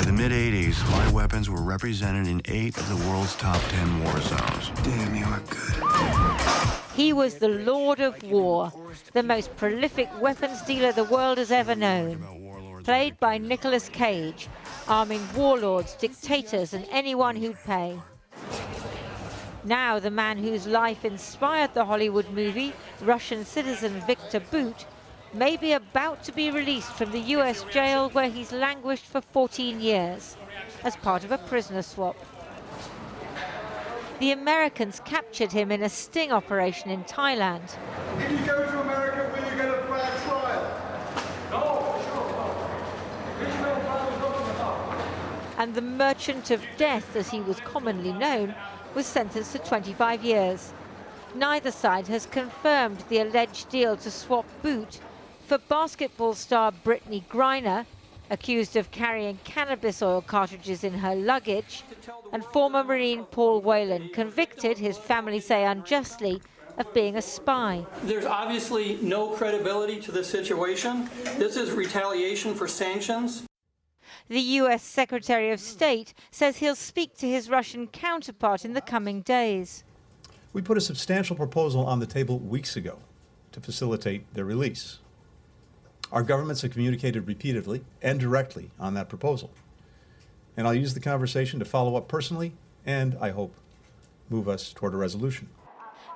By the mid-'80s, bioweapons were represented in 8 of the world's top 10 war zones. Damn, you are good. He was the Lord of War, the most prolific weapons dealer the world has ever known. Played by Nicolas Cage, arming warlords, dictators, and anyone who'd pay. Now the man whose life inspired the Hollywood movie, Russian citizen Viktor Bout, may be about to be released from the US jail where he's languished for 14 years as part of a prisoner swap. The Americans captured him in a sting operation in Thailand. If you go to America, will you get a fair trial? No, sure not. And the Merchant of Death, as he was commonly known, was sentenced to 25 years. Neither side has confirmed the alleged deal to swap Bout for basketball star Brittney Griner, accused of carrying cannabis oil cartridges in her luggage, and former Marine Paul Whelan, convicted, his family say unjustly, of being a spy. There's obviously no credibility to this situation. This is retaliation for sanctions. The US Secretary of State says he'll speak to his Russian counterpart in the coming days. We put a substantial proposal on the table weeks ago to facilitate their release. Our governments have communicated repeatedly and directly on that proposal. And I'll use the conversation to follow up personally and, I hope, move us toward a resolution.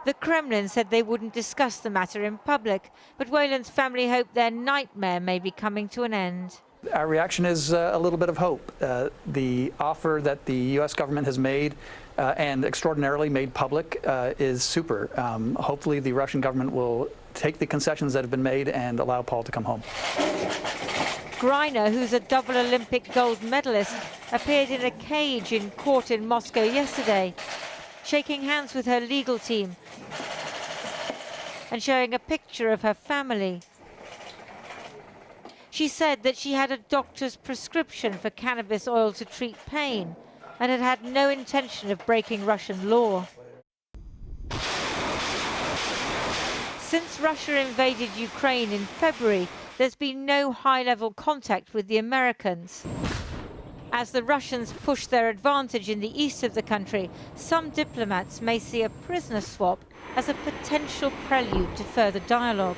The Kremlin said they wouldn't discuss the matter in public, but Whelan's family hope their nightmare may be coming to an end. Our reaction is a little bit of hope. The offer that the U.S. government has made and extraordinarily made public is super. Hopefully the Russian government will take the concessions that have been made and allow Paul to come home. Griner, who's a double Olympic gold medalist, appeared in a cage in court in Moscow yesterday, shaking hands with her legal team and showing a picture of her family. She said that she had a doctor's prescription for cannabis oil to treat pain and had had no intention of breaking Russian law. Since Russia invaded Ukraine in February, there's been no high-level contact with the Americans. As the Russians push their advantage in the east of the country, some diplomats may see a prisoner swap as a potential prelude to further dialogue.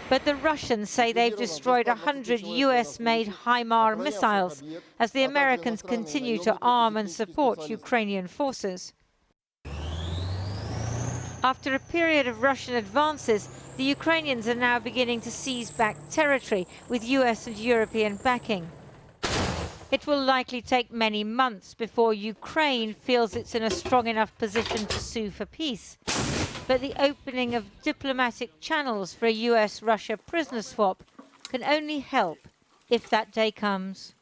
But the Russians say they've destroyed 100 US-made HIMARS missiles as the Americans continue to arm and support Ukrainian forces. After a period of Russian advances, the Ukrainians are now beginning to seize back territory with US and European backing. It will likely take many months before Ukraine feels it's in a strong enough position to sue for peace. But the opening of diplomatic channels for a US-Russia prisoner swap can only help if that day comes.